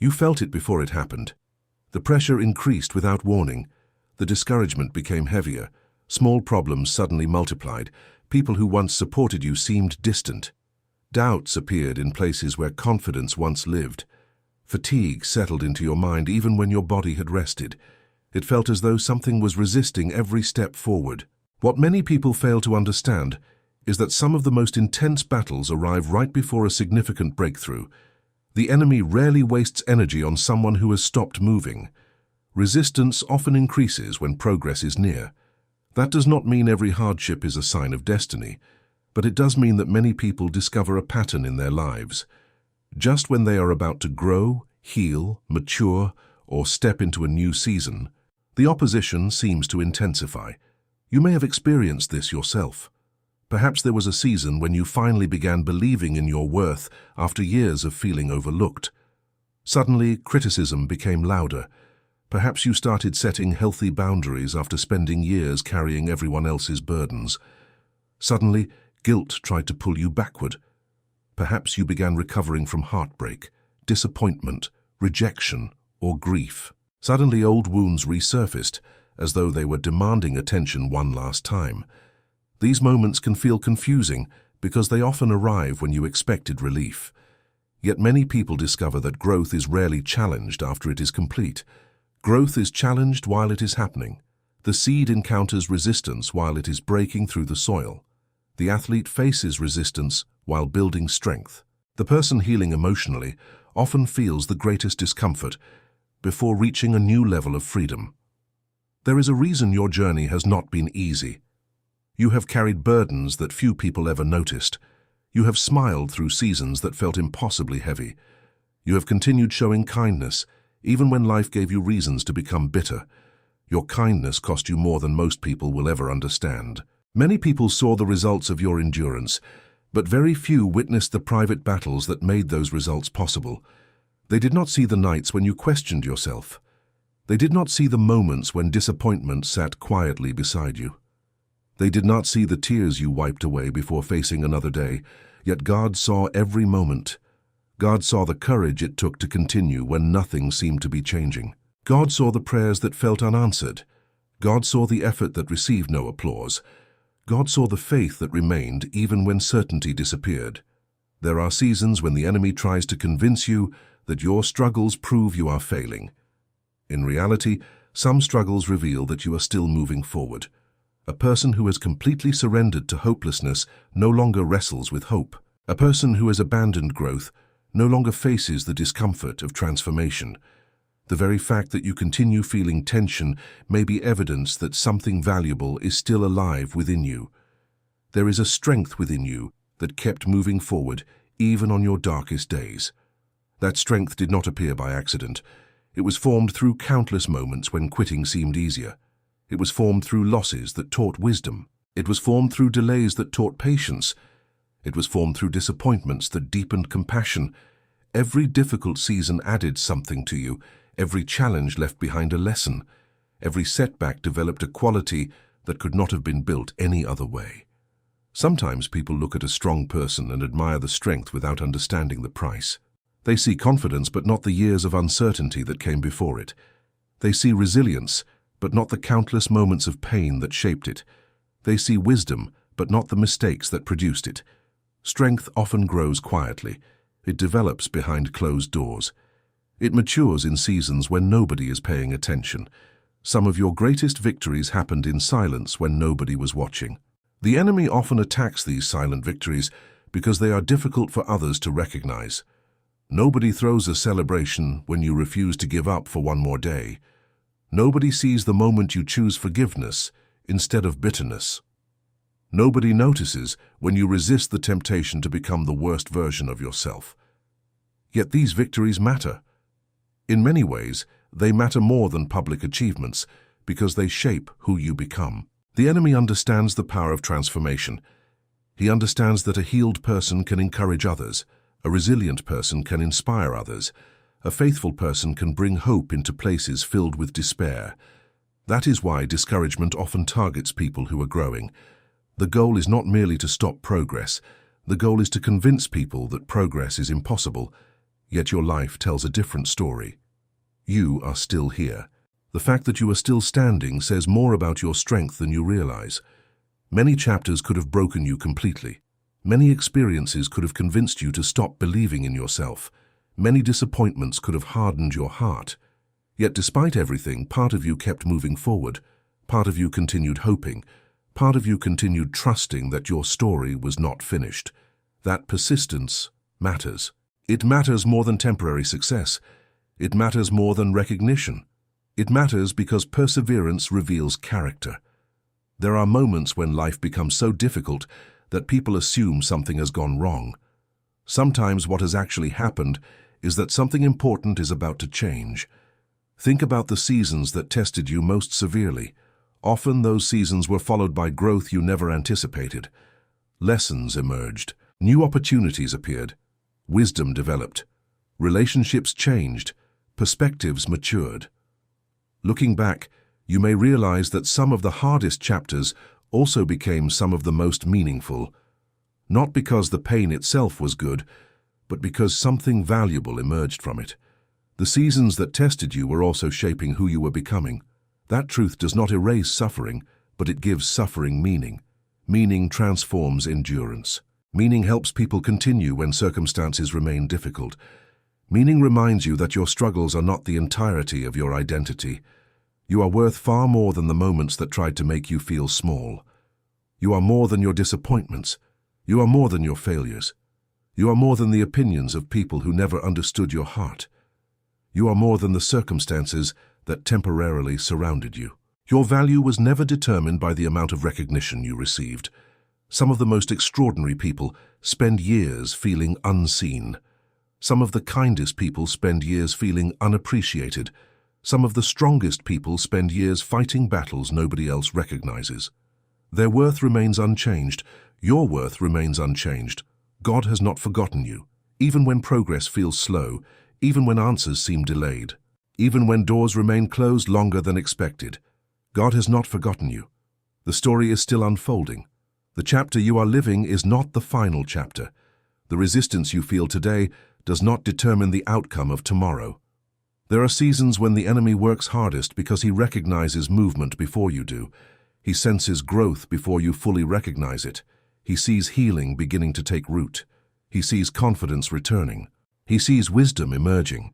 You felt it before it happened. The pressure increased without warning. The discouragement became heavier. Small problems suddenly multiplied. People who once supported you seemed distant. Doubts appeared in places where confidence once lived. Fatigue settled into your mind even when your body had rested. It felt as though something was resisting every step forward. What many people fail to understand is that some of the most intense battles arrive right before a significant breakthrough. The enemy rarely wastes energy on someone who has stopped moving. Resistance often increases when progress is near. That does not mean every hardship is a sign of destiny, but it does mean that many people discover a pattern in their lives. Just when they are about to grow, heal, mature, or step into a new season, the opposition seems to intensify. You may have experienced this yourself. Perhaps there was a season when you finally began believing in your worth after years of feeling overlooked. Suddenly, criticism became louder. Perhaps you started setting healthy boundaries after spending years carrying everyone else's burdens. Suddenly, guilt tried to pull you backward. Perhaps you began recovering from heartbreak, disappointment, rejection, or grief. Suddenly, old wounds resurfaced, as though they were demanding attention one last time. These moments can feel confusing because they often arrive when you expected relief. Yet many people discover that growth is rarely challenged after it is complete. Growth is challenged while it is happening. The seed encounters resistance while it is breaking through the soil. The athlete faces resistance while building strength. The person healing emotionally often feels the greatest discomfort before reaching a new level of freedom. There is a reason your journey has not been easy. You have carried burdens that few people ever noticed. You have smiled through seasons that felt impossibly heavy. You have continued showing kindness, even when life gave you reasons to become bitter. Your kindness cost you more than most people will ever understand. Many people saw the results of your endurance, but very few witnessed the private battles that made those results possible. They did not see the nights when you questioned yourself. They did not see the moments when disappointment sat quietly beside you. They did not see the tears you wiped away before facing another day, yet God saw every moment. God saw the courage it took to continue when nothing seemed to be changing. God saw the prayers that felt unanswered. God saw the effort that received no applause. God saw the faith that remained even when certainty disappeared. There are seasons when the enemy tries to convince you that your struggles prove you are failing. In reality, some struggles reveal that you are still moving forward. A person who has completely surrendered to hopelessness no longer wrestles with hope. A person who has abandoned growth no longer faces the discomfort of transformation. The very fact that you continue feeling tension may be evidence that something valuable is still alive within you. There is a strength within you that kept moving forward even on your darkest days. That strength did not appear by accident. It was formed through countless moments when quitting seemed easier. It was formed through losses that taught wisdom. It was formed through delays that taught patience. It was formed through disappointments that deepened compassion. Every difficult season added something to you. Every challenge left behind a lesson. Every setback developed a quality that could not have been built any other way. Sometimes people look at a strong person and admire the strength without understanding the price. They see confidence but not the years of uncertainty that came before it. They see resilience but not the countless moments of pain that shaped it. They see wisdom, but not the mistakes that produced it. Strength often grows quietly. It develops behind closed doors. It matures in seasons when nobody is paying attention. Some of your greatest victories happened in silence when nobody was watching. The enemy often attacks these silent victories because they are difficult for others to recognize. Nobody throws a celebration when you refuse to give up for one more day. Nobody sees the moment you choose forgiveness instead of bitterness. Nobody notices when you resist the temptation to become the worst version of yourself. Yet these victories matter. In many ways, they matter more than public achievements because they shape who you become. The enemy understands the power of transformation. He understands that a healed person can encourage others, a resilient person can inspire others, a faithful person can bring hope into places filled with despair. That is why discouragement often targets people who are growing. The goal is not merely to stop progress. The goal is to convince people that progress is impossible. Yet your life tells a different story. You are still here. The fact that you are still standing says more about your strength than you realize. Many chapters could have broken you completely. Many experiences could have convinced you to stop believing in yourself. Many disappointments could have hardened your heart. Yet despite everything, part of you kept moving forward. Part of you continued hoping. Part of you continued trusting that your story was not finished. That persistence matters. It matters more than temporary success. It matters more than recognition. It matters because perseverance reveals character. There are moments when life becomes so difficult that people assume something has gone wrong. Sometimes what has actually happened is that something important is about to change. Think about the seasons that tested you most severely. Often those seasons were followed by growth you never anticipated. Lessons emerged. New opportunities appeared. Wisdom developed. Relationships changed. Perspectives matured. Looking back, you may realize that some of the hardest chapters also became some of the most meaningful. Not because the pain itself was good, but because something valuable emerged from it. The seasons that tested you were also shaping who you were becoming. That truth does not erase suffering, but it gives suffering meaning. Meaning transforms endurance. Meaning helps people continue when circumstances remain difficult. Meaning reminds you that your struggles are not the entirety of your identity. You are worth far more than the moments that tried to make you feel small. You are more than your disappointments. You are more than your failures. You are more than the opinions of people who never understood your heart. You are more than the circumstances that temporarily surrounded you. Your value was never determined by the amount of recognition you received. Some of the most extraordinary people spend years feeling unseen. Some of the kindest people spend years feeling unappreciated. Some of the strongest people spend years fighting battles nobody else recognizes. Their worth remains unchanged. Your worth remains unchanged. God has not forgotten you, even when progress feels slow, even when answers seem delayed, even when doors remain closed longer than expected. God has not forgotten you. The story is still unfolding. The chapter you are living is not the final chapter. The resistance you feel today does not determine the outcome of tomorrow. There are seasons when the enemy works hardest because he recognizes movement before you do. He senses growth before you fully recognize it. He sees healing beginning to take root. He sees confidence returning. He sees wisdom emerging.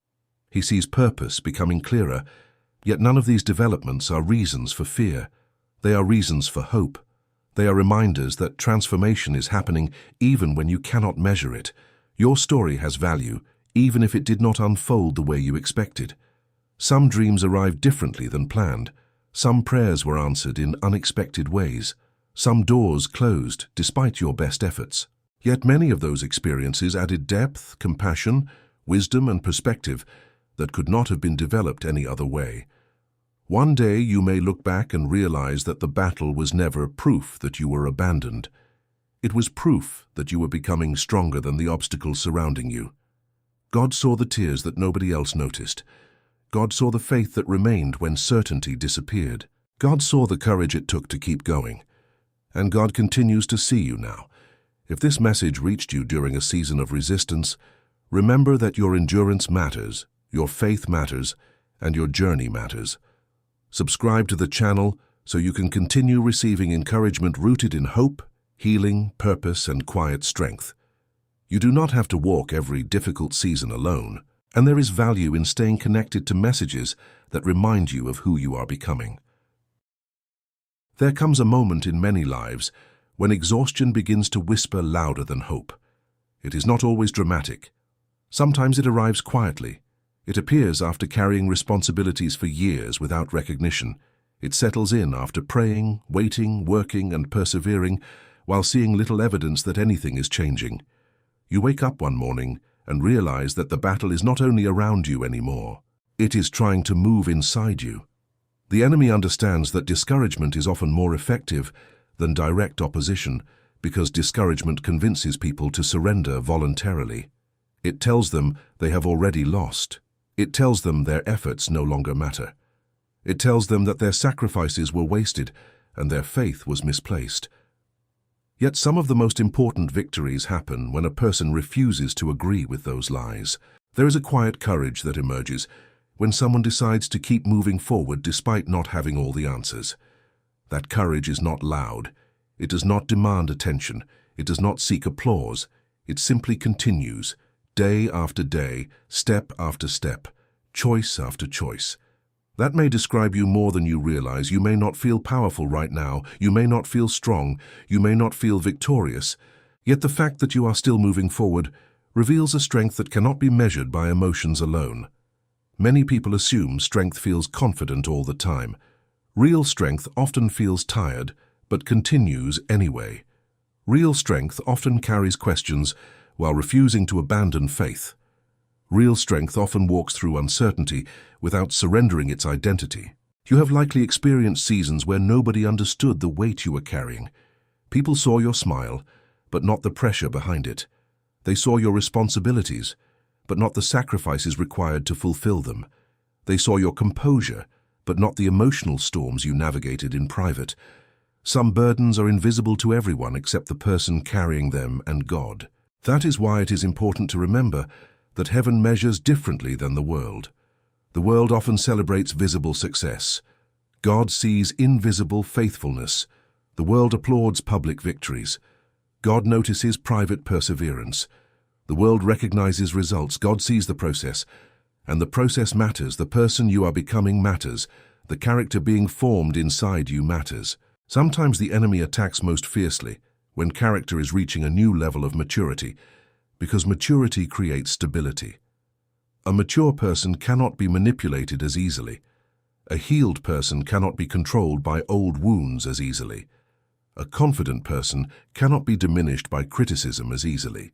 He sees purpose becoming clearer. Yet none of these developments are reasons for fear. They are reasons for hope. They are reminders that transformation is happening even when you cannot measure it. Your story has value, even if it did not unfold the way you expected. Some dreams arrived differently than planned. Some prayers were answered in unexpected ways. Some doors closed despite your best efforts. Yet many of those experiences added depth, compassion, wisdom, and perspective that could not have been developed any other way. One day you may look back and realize that the battle was never proof that you were abandoned. It was proof that you were becoming stronger than the obstacles surrounding you. God saw the tears that nobody else noticed. God saw the faith that remained when certainty disappeared. God saw the courage it took to keep going. And God continues to see you now. If this message reached you during a season of resistance, remember that your endurance matters, your faith matters, and your journey matters. Subscribe to the channel so you can continue receiving encouragement rooted in hope, healing, purpose, and quiet strength. You do not have to walk every difficult season alone, and there is value in staying connected to messages that remind you of who you are becoming. There comes a moment in many lives when exhaustion begins to whisper louder than hope. It is not always dramatic. Sometimes it arrives quietly. It appears after carrying responsibilities for years without recognition. It settles in after praying, waiting, working, and persevering, while seeing little evidence that anything is changing. You wake up one morning and realize that the battle is not only around you anymore, it is trying to move inside you. The enemy understands that discouragement is often more effective than direct opposition because discouragement convinces people to surrender voluntarily. It tells them they have already lost. It tells them their efforts no longer matter. It tells them that their sacrifices were wasted and their faith was misplaced. Yet some of the most important victories happen when a person refuses to agree with those lies. There is a quiet courage that emerges when someone decides to keep moving forward despite not having all the answers. That courage is not loud. It does not demand attention. It does not seek applause. It simply continues, day after day, step after step, choice after choice. That may describe you more than you realize. You may not feel powerful right now. You may not feel strong. You may not feel victorious. Yet the fact that you are still moving forward reveals a strength that cannot be measured by emotions alone. Many people assume strength feels confident all the time. Real strength often feels tired, but continues anyway. Real strength often carries questions while refusing to abandon faith. Real strength often walks through uncertainty without surrendering its identity. You have likely experienced seasons where nobody understood the weight you were carrying. People saw your smile, but not the pressure behind it. They saw your responsibilities, but not the sacrifices required to fulfill them. They saw your composure, but not the emotional storms you navigated in private. Some burdens are invisible to everyone except the person carrying them and God. That is why it is important to remember that heaven measures differently than the world. The world often celebrates visible success. God sees invisible faithfulness. The world applauds public victories. God notices private perseverance. The world recognizes results. God sees the process. And the process matters. The person you are becoming matters. The character being formed inside you matters. Sometimes the enemy attacks most fiercely when character is reaching a new level of maturity, because maturity creates stability. A mature person cannot be manipulated as easily. A healed person cannot be controlled by old wounds as easily. A confident person cannot be diminished by criticism as easily.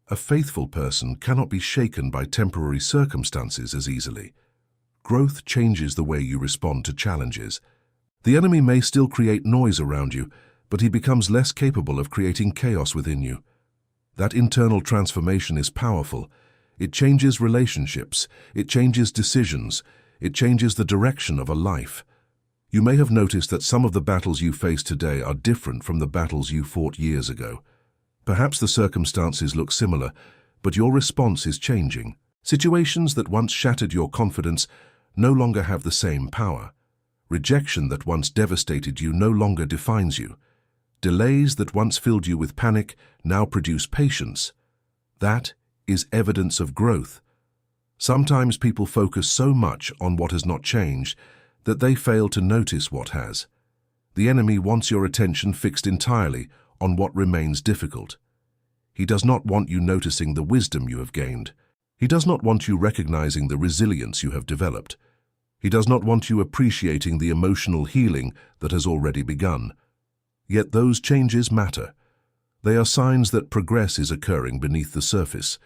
A faithful person cannot be shaken by temporary circumstances as easily. Growth changes the way you respond to challenges. The enemy may still create noise around you, but he becomes less capable of creating chaos within you. That internal transformation is powerful. It changes relationships. It changes decisions. It changes the direction of a life. You may have noticed that some of the battles you face today are different from the battles you fought years ago. Perhaps the circumstances look similar, but your response is changing. Situations that once shattered your confidence no longer have the same power. Rejection that once devastated you no longer defines you. Delays that once filled you with panic now produce patience. That is evidence of growth. Sometimes people focus so much on what has not changed that they fail to notice what has. The enemy wants your attention fixed entirely on what remains difficult. He does not want you noticing the wisdom you have gained. He does not want you recognizing the resilience you have developed. He does not want you appreciating the emotional healing that has already begun. Yet those changes matter. They are signs that progress is occurring beneath the surface.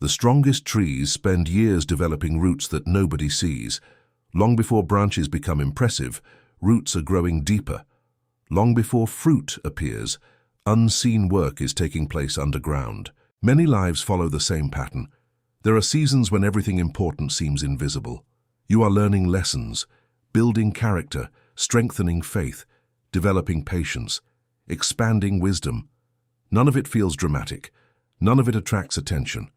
The strongest trees spend years developing roots that nobody sees. Long before branches become impressive, roots are growing deeper. Long before fruit appears, unseen work is taking place underground. Many lives follow the same pattern. There are seasons when everything important seems invisible. You are learning lessons, building character, strengthening faith, developing patience, expanding wisdom. None of it feels dramatic. None of it attracts attention.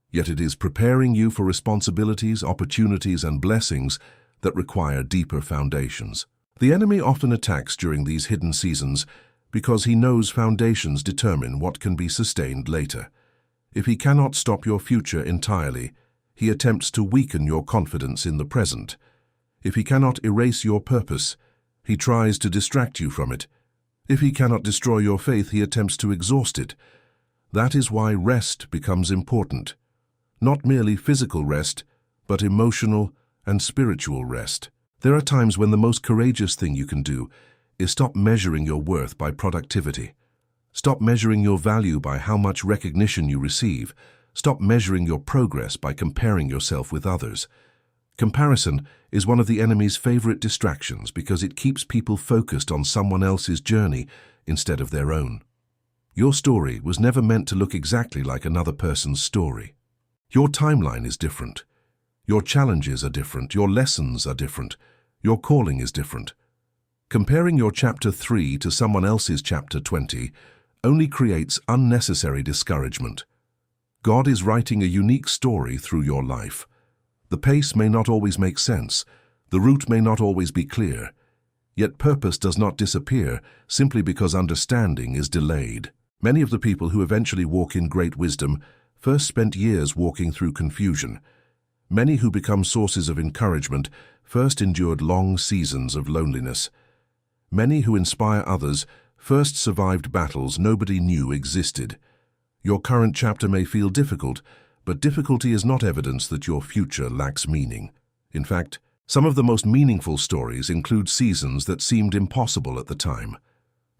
Yet it is preparing you for responsibilities, opportunities, and blessings that require deeper foundations. The enemy often attacks during these hidden seasons because he knows foundations determine what can be sustained later. If he cannot stop your future entirely, he attempts to weaken your confidence in the present. If he cannot erase your purpose, he tries to distract you from it. If he cannot destroy your faith, he attempts to exhaust it. That is why rest becomes important. Not merely physical rest, but emotional and spiritual rest. There are times when the most courageous thing you can do is stop measuring your worth by productivity. Stop measuring your value by how much recognition you receive. Stop measuring your progress by comparing yourself with others. Comparison is one of the enemy's favorite distractions because it keeps people focused on someone else's journey instead of their own. Your story was never meant to look exactly like another person's story. Your timeline is different. Your challenges are different. Your lessons are different. Your calling is different. Comparing your chapter 3 to someone else's chapter 20 only creates unnecessary discouragement. God is writing a unique story through your life. The pace may not always make sense, the route may not always be clear, yet purpose does not disappear simply because understanding is delayed. Many of the people who eventually walk in great wisdom first spent years walking through confusion. Many who become sources of encouragement first endured long seasons of loneliness. Many who inspire others first survived battles nobody knew existed. Your current chapter may feel difficult, but difficulty is not evidence that your future lacks meaning. In fact, some of the most meaningful stories include seasons that seemed impossible at the time.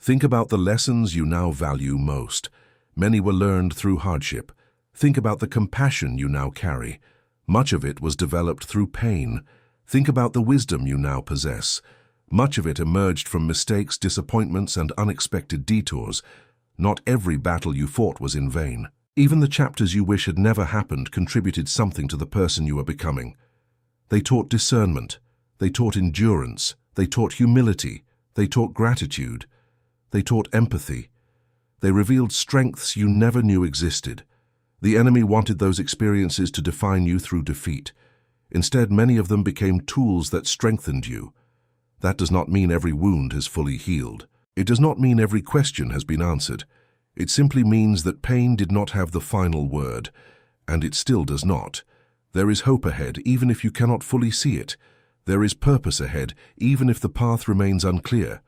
Think about the lessons you now value most. Many were learned through hardship. Think about the compassion you now carry. Much of it was developed through pain. Think about the wisdom you now possess. Much of it emerged from mistakes, disappointments, and unexpected detours. Not every battle you fought was in vain. Even the chapters you wish had never happened contributed something to the person you are becoming. They taught discernment. They taught endurance. They taught humility. They taught gratitude. They taught empathy. They revealed strengths you never knew existed. The enemy wanted those experiences to define you through defeat. Instead, many of them became tools that strengthened you. That does not mean every wound has fully healed. It does not mean every question has been answered. It simply means that pain did not have the final word, and it still does not. There is hope ahead, even if you cannot fully see it. There is purpose ahead, even if the path remains unclear.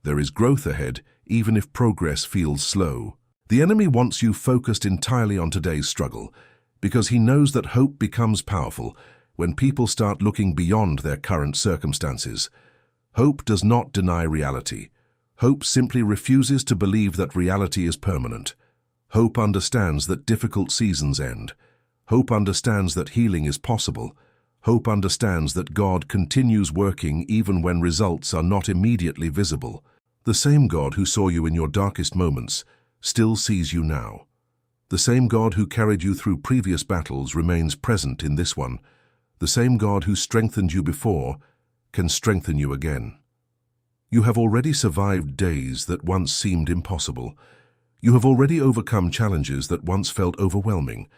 There is growth ahead, even if progress feels slow. The enemy wants you focused entirely on today's struggle, because he knows that hope becomes powerful when people start looking beyond their current circumstances. Hope does not deny reality. Hope simply refuses to believe that reality is permanent. Hope understands that difficult seasons end. Hope understands that healing is possible. Hope understands that God continues working even when results are not immediately visible. The same God who saw you in your darkest moments still sees you now. The same God who carried you through previous battles remains present in this one. The same God who strengthened you before can strengthen you again. You have already survived days that once seemed impossible. You have already overcome challenges that once felt overwhelming.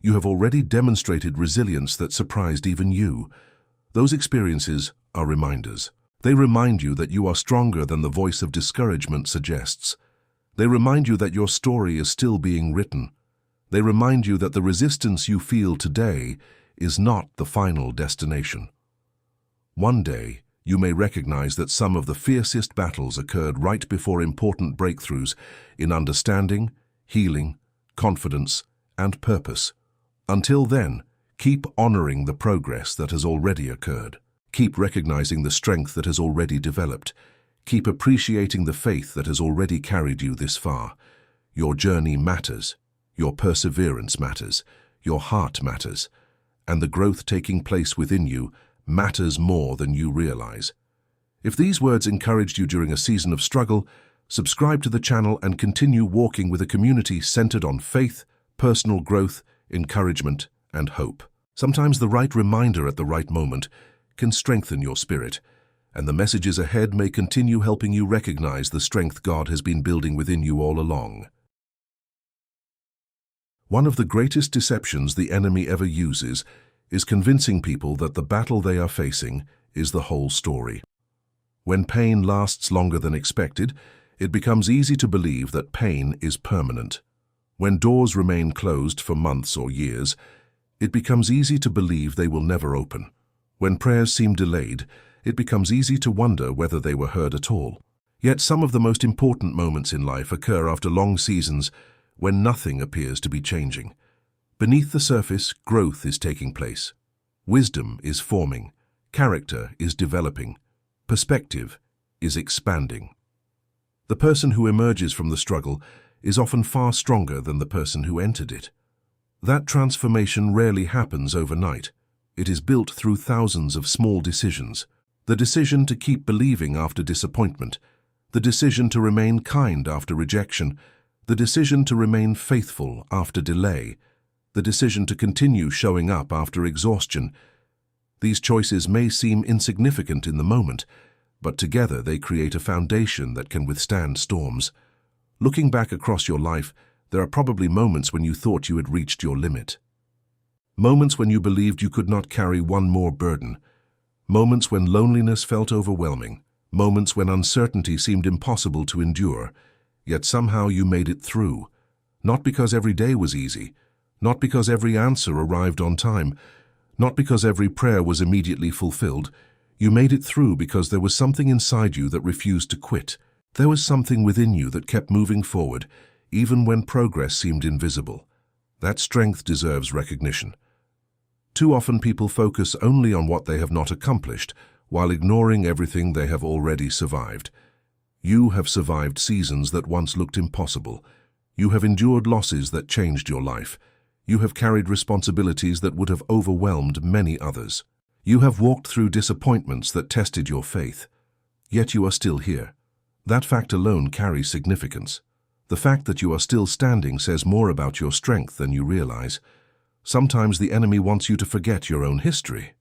You have already demonstrated resilience that surprised even you. Those experiences are reminders. They remind you that you are stronger than the voice of discouragement suggests. They remind you that your story is still being written. They remind you that the resistance you feel today is not the final destination. One day, you may recognize that some of the fiercest battles occurred right before important breakthroughs in understanding, healing, confidence, and purpose. Until then, keep honoring the progress that has already occurred. Keep recognizing the strength that has already developed. Keep appreciating the faith that has already carried you this far. Your journey matters. Your perseverance matters. Your heart matters. And the growth taking place within you matters more than you realize. If these words encouraged you during a season of struggle, subscribe to the channel and continue walking with a community centered on faith, personal growth, encouragement, and hope. Sometimes the right reminder at the right moment can strengthen your spirit, and the messages ahead may continue helping you recognize the strength God has been building within you all along. One of the greatest deceptions the enemy ever uses is convincing people that the battle they are facing is the whole story. When pain lasts longer than expected, it becomes easy to believe that pain is permanent. When doors remain closed for months or years, it becomes easy to believe they will never open. When prayers seem delayed, it becomes easy to wonder whether they were heard at all. Yet some of the most important moments in life occur after long seasons when nothing appears to be changing. Beneath the surface, growth is taking place. Wisdom is forming. Character is developing. Perspective is expanding. The person who emerges from the struggle is often far stronger than the person who entered it. That transformation rarely happens overnight. It is built through thousands of small decisions. The decision to keep believing after disappointment, the decision to remain kind after rejection, the decision to remain faithful after delay, the decision to continue showing up after exhaustion. These choices may seem insignificant in the moment, but together they create a foundation that can withstand storms. Looking back across your life, There are probably moments when you thought you had reached your limit. Moments when you believed you could not carry one more burden. Moments when loneliness felt overwhelming. Moments when uncertainty seemed impossible to endure. Yet somehow you made it through. Not because every day was easy. Not because every answer arrived on time. Not because every prayer was immediately fulfilled. You made it through because there was something inside you that refused to quit. There was something within you that kept moving forward, even when progress seemed invisible. That strength deserves recognition. Too often people focus only on what they have not accomplished, while ignoring everything they have already survived. You have survived seasons that once looked impossible. You have endured losses that changed your life. You have carried responsibilities that would have overwhelmed many others. You have walked through disappointments that tested your faith. Yet you are still here. That fact alone carries significance. The fact that you are still standing says more about your strength than you realize. Sometimes the enemy wants you to forget your own history.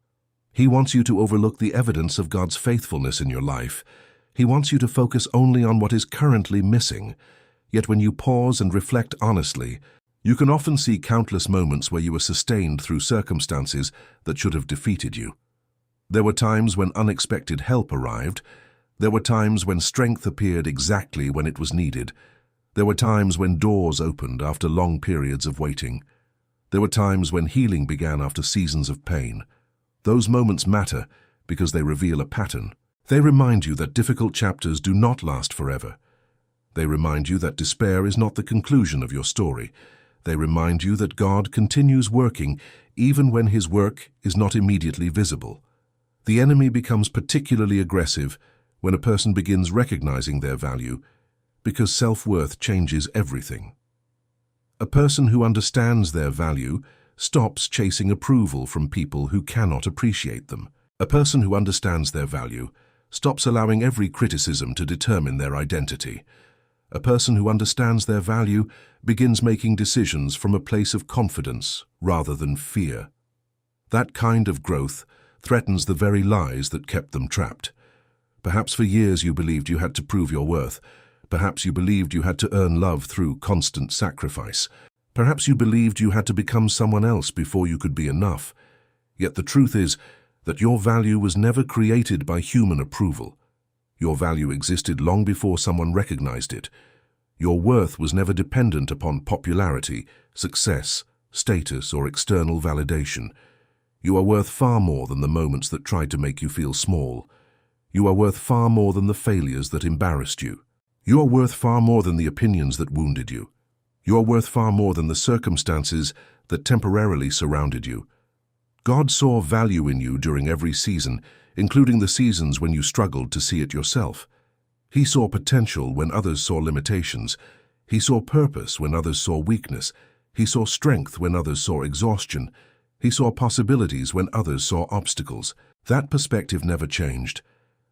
He wants you to overlook the evidence of God's faithfulness in your life. He wants you to focus only on what is currently missing. Yet when you pause and reflect honestly, you can often see countless moments where you were sustained through circumstances that should have defeated you. There were times when unexpected help arrived. There were times when strength appeared exactly when it was needed. There were times when doors opened after long periods of waiting. There were times when healing began after seasons of pain. Those moments matter because they reveal a pattern. They remind you that difficult chapters do not last forever. They remind you that despair is not the conclusion of your story. They remind you that God continues working even when His work is not immediately visible. The enemy becomes particularly aggressive when a person begins recognizing their value, because self-worth changes everything. A person who understands their value stops chasing approval from people who cannot appreciate them. A person who understands their value stops allowing every criticism to determine their identity. A person who understands their value begins making decisions from a place of confidence rather than fear. That kind of growth threatens the very lies that kept them trapped. Perhaps for years you believed you had to prove your worth. Perhaps you believed you had to earn love through constant sacrifice. Perhaps you believed you had to become someone else before you could be enough. Yet the truth is that your value was never created by human approval. Your value existed long before someone recognized it. Your worth was never dependent upon popularity, success, status, or external validation. You are worth far more than the moments that tried to make you feel small. You are worth far more than the failures that embarrassed you. You are worth far more than the opinions that wounded you. You are worth far more than the circumstances that temporarily surrounded you. God saw value in you during every season, including the seasons when you struggled to see it yourself. He saw potential when others saw limitations. He saw purpose when others saw weakness. He saw strength when others saw exhaustion. He saw possibilities when others saw obstacles. That perspective never changed.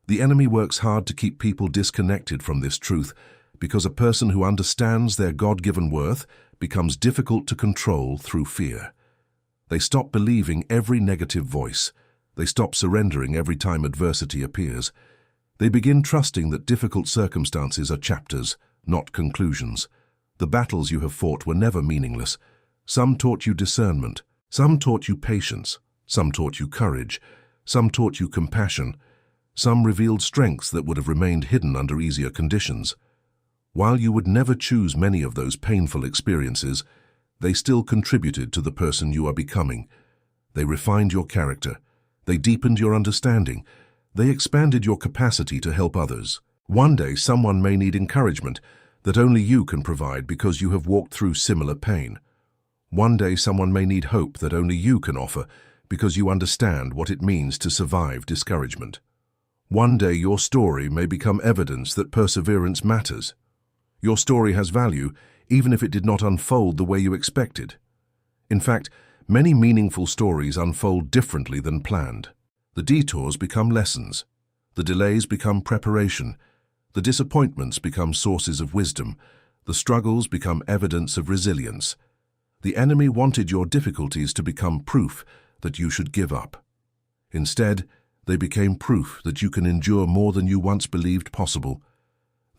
The enemy works hard to keep people disconnected from this truth because a person who understands their God-given worth becomes difficult to control through fear. They stop believing every negative voice. They stop surrendering every time adversity appears. They begin trusting that difficult circumstances are chapters, not conclusions. The battles you have fought were never meaningless. Some taught you discernment. Some taught you patience. Some taught you courage. Some taught you compassion. Some revealed strengths that would have remained hidden under easier conditions. While you would never choose many of those painful experiences, they still contributed to the person you are becoming. They refined your character. They deepened your understanding. They expanded your capacity to help others. One day, someone may need encouragement that only you can provide because you have walked through similar pain. One day, someone may need hope that only you can offer because you understand what it means to survive discouragement. One day, your story may become evidence that perseverance matters. Your story has value, even if it did not unfold the way you expected. In fact, many meaningful stories unfold differently than planned. The detours become lessons. The delays become preparation. The disappointments become sources of wisdom. The struggles become evidence of resilience. The enemy wanted your difficulties to become proof that you should give up. Instead, they became proof that you can endure more than you once believed possible.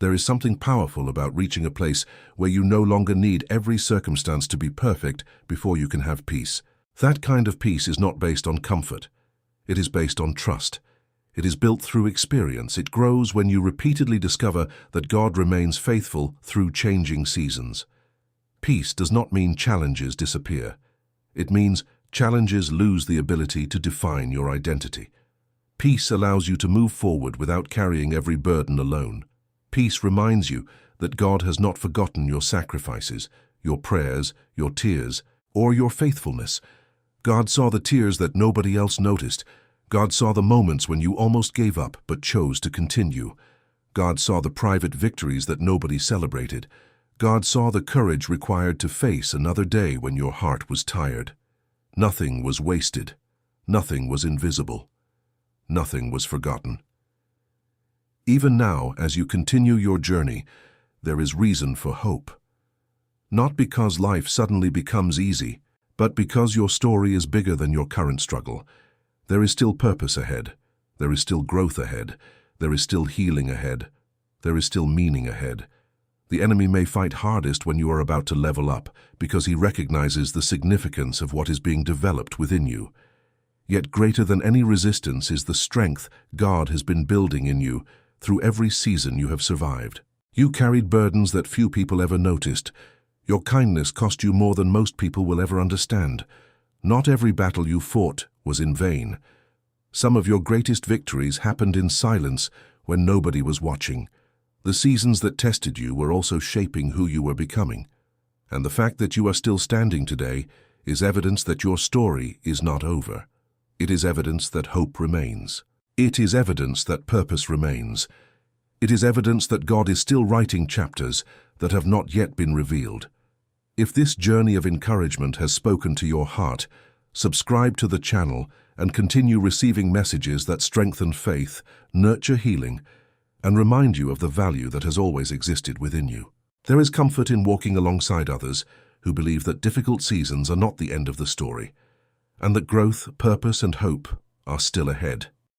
There is something powerful about reaching a place where you no longer need every circumstance to be perfect before you can have peace. That kind of peace is not based on comfort. It is based on trust. It is built through experience. It grows when you repeatedly discover that God remains faithful through changing seasons. Peace does not mean challenges disappear. It means challenges lose the ability to define your identity. Peace allows you to move forward without carrying every burden alone. Peace reminds you that God has not forgotten your sacrifices, your prayers, your tears, or your faithfulness. God saw the tears that nobody else noticed. God saw the moments when you almost gave up but chose to continue. God saw the private victories that nobody celebrated. God saw the courage required to face another day when your heart was tired. Nothing was wasted. Nothing was invisible. Nothing was forgotten. Even now, as you continue your journey, there is reason for hope. Not because life suddenly becomes easy, but because your story is bigger than your current struggle. There is still purpose ahead. There is still growth ahead. There is still healing ahead. There is still meaning ahead. The enemy may fight hardest when you are about to level up, because he recognizes the significance of what is being developed within you. Yet greater than any resistance is the strength God has been building in you through every season you have survived. You carried burdens that few people ever noticed. Your kindness cost you more than most people will ever understand. Not every battle you fought was in vain. Some of your greatest victories happened in silence when nobody was watching. The seasons that tested you were also shaping who you were becoming. And the fact that you are still standing today is evidence that your story is not over. It is evidence that hope remains. It is evidence that purpose remains. It is evidence that God is still writing chapters that have not yet been revealed. If this journey of encouragement has spoken to your heart, subscribe to the channel and continue receiving messages that strengthen faith, nurture healing, and remind you of the value that has always existed within you. There is comfort in walking alongside others who believe that difficult seasons are not the end of the story, and that growth, purpose, and hope are still ahead.